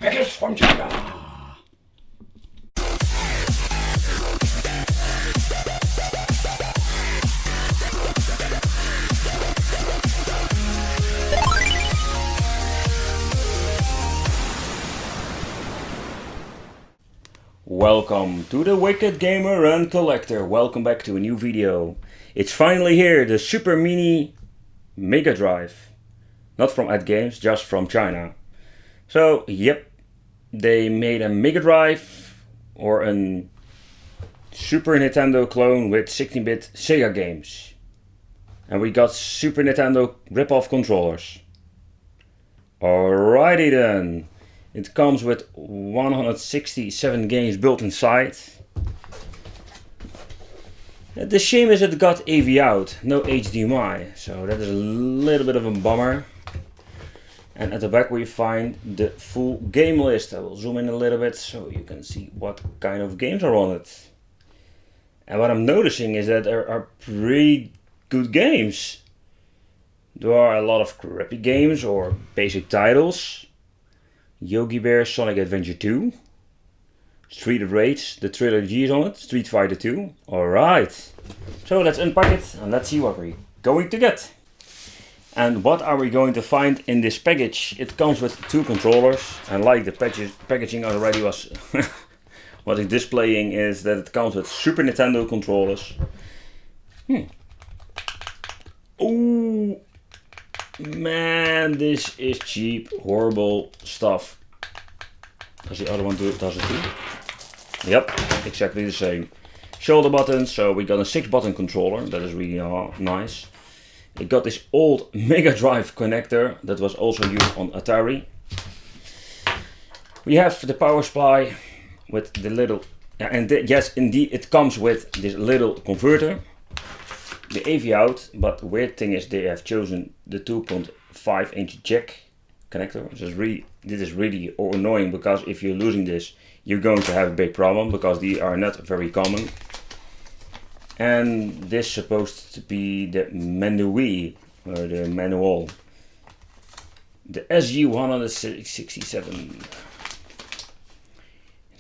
Package from China. Welcome to the Wicked Gamer and Collector. Welcome back to a new video. It's finally here, the Super Mini Megadrive. Not from Ed Games, just from China. So, yep, they made a Megadrive or a Super Nintendo clone with 16-bit Sega games. And we got Super Nintendo rip-off controllers. Alrighty then. It comes with 167 games built inside. The shame is it got AV out, no HDMI, so that is a little bit of a bummer. And at the back we find the full game list. I will zoom in a little bit so you can see what kind of games are on it. And what I'm noticing is that there are pretty good games. There are a lot of crappy games or basic titles. Yogi Bear Sonic Adventure 2, Street of Rage, the trilogy is on it, Street Fighter 2. Alright, so let's unpack it and let's see what we're going to get. And what are we going to find in this package? It comes with two controllers, and like the packaging already was what it's displaying is that it comes with Super Nintendo controllers. Ooh. Man, this is cheap, horrible stuff. Does the other one do it? Does it too? Yep, exactly the same. Shoulder buttons, so we got a 6-button controller, that is really nice. It got this old Megadrive connector that was also used on Atari. We have the power supply with the little, yes indeed it comes with this little converter. The AV out, but the weird thing is they have chosen the 2.5 inch jack connector. This is really annoying because if you're losing this, you're going to have a big problem because these are not very common. And this is supposed to be the manual, or the manual. The SG-167.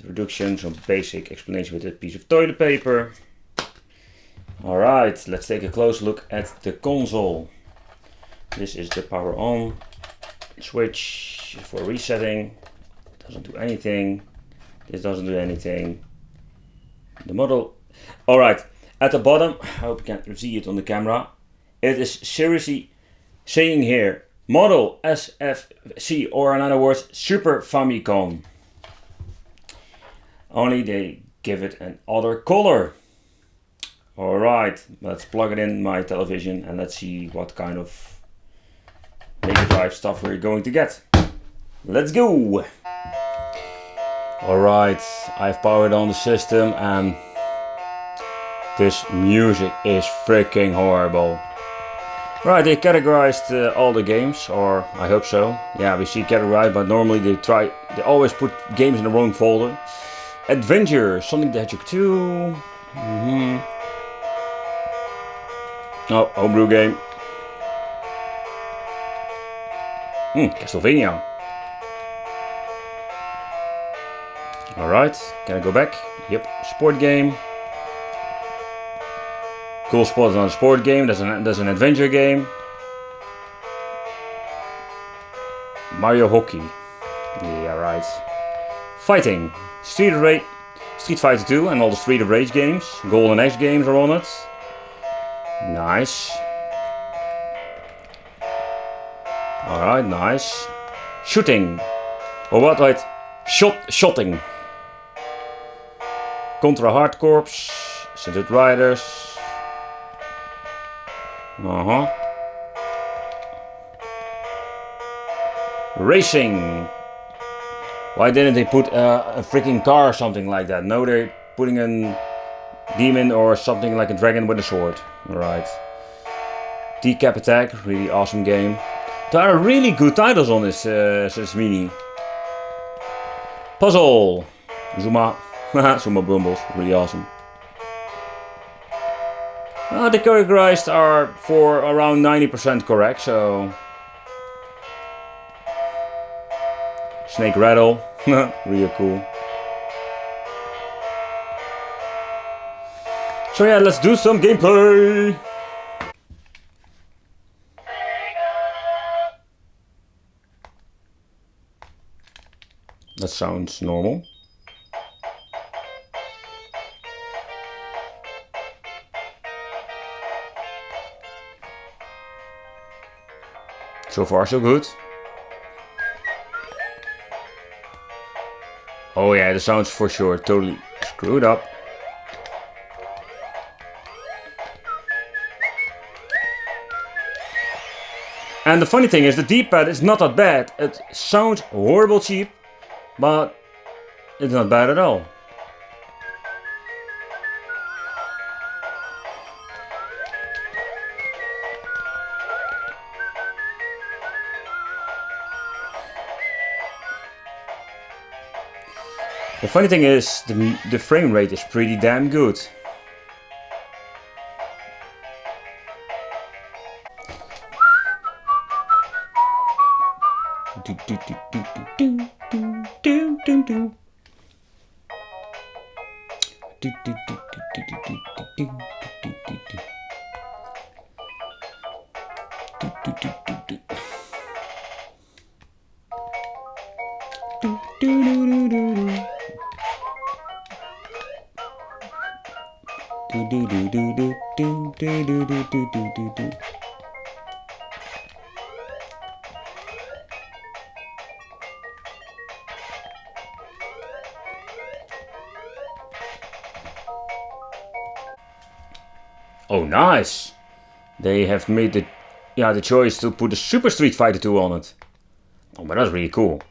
Introduction, some basic explanation with a piece of toilet paper. Alright, let's take a close look at the console. This is the power on switch for resetting. Doesn't do anything. This doesn't do anything. The model. Alright, at the bottom, I hope you can see it on the camera. It is seriously saying here, model SFC, or in other words, Super Famicom. Only they give it another color. Alright, let's plug it in my television and let's see what kind of Megadrive stuff we're going to get. Let's go! Alright, I've powered on the system and this music is freaking horrible. Right, they categorized all the games, or I hope so. Yeah, we see categorized, but normally they always put games in the wrong folder. Adventure, Sonic the Hedgehog 2. Oh, homebrew game. Castlevania. Alright, can I go back? Yep, sport game. Cool Sport is not a sport game, that's an adventure game. Mario Hockey. Yeah, right. Fighting. Street Fighter 2 and all the Street of Rage games. Golden Axe games are on it. Nice. Alright, nice. Shooting. Or what? Wait. Shotting. Contra Hard Corps. Synthetic Riders. Racing. Why didn't they put a freaking car or something like that? No, they're putting a demon or something like a dragon with a sword. Alright. Decap Attack, really awesome game. There are really good titles on this mini. Puzzle. Zuma. Zuma Bumbles, really awesome. The categorized are for around 90% correct, so snake rattle. Real cool. So yeah, let's do some gameplay. That sounds normal. So far so good. Oh yeah, the sounds for sure totally screwed up. And the funny thing is, the D-pad is not that bad. It sounds horrible cheap, but it's not bad at all. The funny thing is, the frame rate is pretty damn good. Oh, nice! They have made the choice to put a Super Street Fighter 2 on it. Oh, but that's really cool.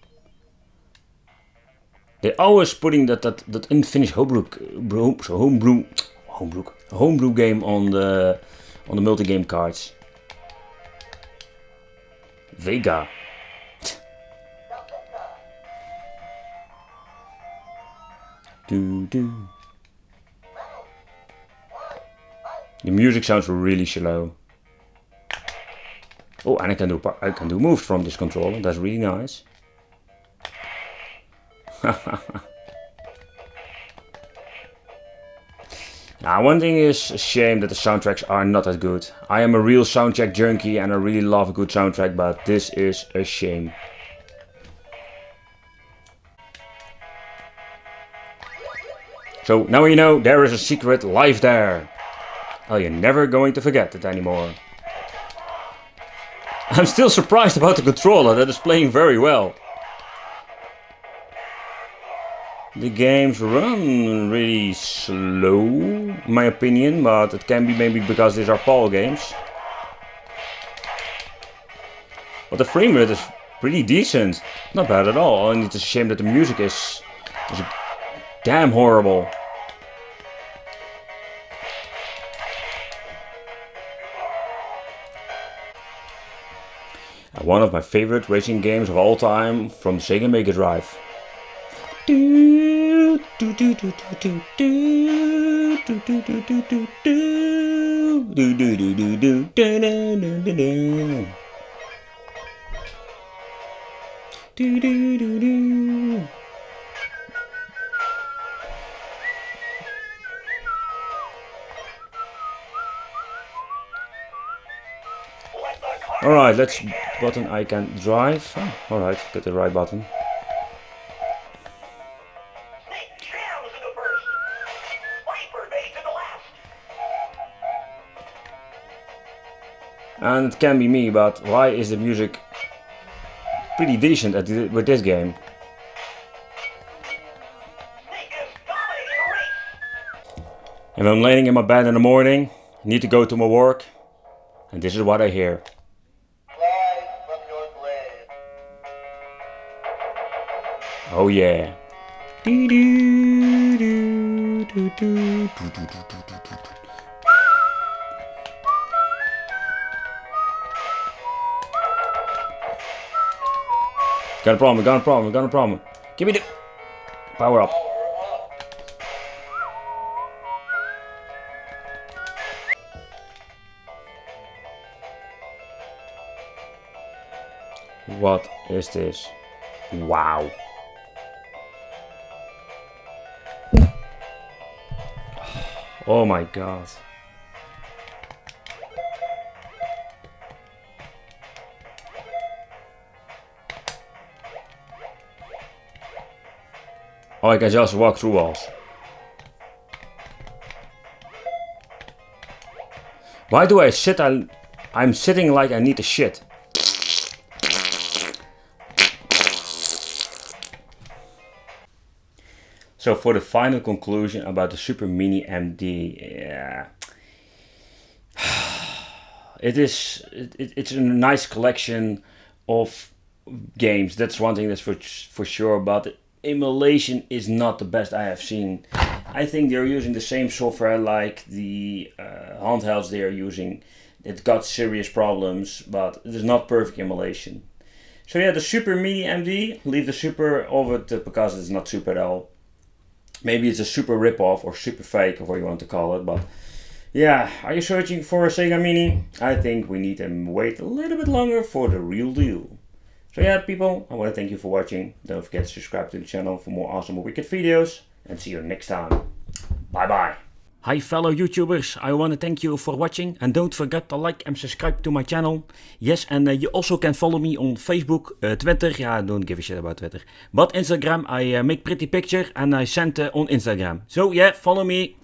They're always putting that unfinished homebrew game on the multi-game cards. Vega. The music sounds really slow. Oh, and I can do moves from this controller. That's really nice. Now, one thing is a shame that the soundtracks are not that good. I am a real soundtrack junkie and I really love a good soundtrack, but this is a shame. So now you know there is a secret live there. Oh, you're never going to forget it anymore. I'm still surprised about the controller that is playing very well. The games run really slow, in my opinion, but it can be maybe because these are PAL games. But the frame rate is pretty decent, not bad at all. And it's a shame that the music is damn horrible. One of my favorite racing games of all time from Sega Megadrive. Alright, let's button I can drive. Oh, alright, get the right button. And it can be me, but why is the music pretty decent with this game? If I'm laying in my bed in the morning, I need to go to my work, and this is what I hear. Oh yeah. Got a problem. Give me the power up. What is this? Wow. Oh my god. Oh, I can just walk through walls. Why do I sit? I'm sitting like I need to shit. So for the final conclusion about the Super Mini MD, yeah, it's a nice collection of games. That's one thing that's for sure. But emulation is not the best I have seen. I think they're using the same software like the handhelds they are using. It got serious problems, but it is not perfect emulation. So yeah, the Super Mini MD, leave the super of it because it's not super at all. Maybe it's a super rip-off or super fake, or what you want to call it, but yeah, are you searching for a Sega Mini? I think we need to wait a little bit longer for the real deal. So yeah, people, I want to thank you for watching. Don't forget to subscribe to the channel for more awesome wicked videos, and see you next time. Bye bye. Hi fellow YouTubers, I want to thank you for watching, and don't forget to like and subscribe to my channel. Yes, and you also can follow me on Facebook, Twitter, yeah, don't give a shit about Twitter. But Instagram, I make pretty picture and I send on Instagram. So yeah, follow me.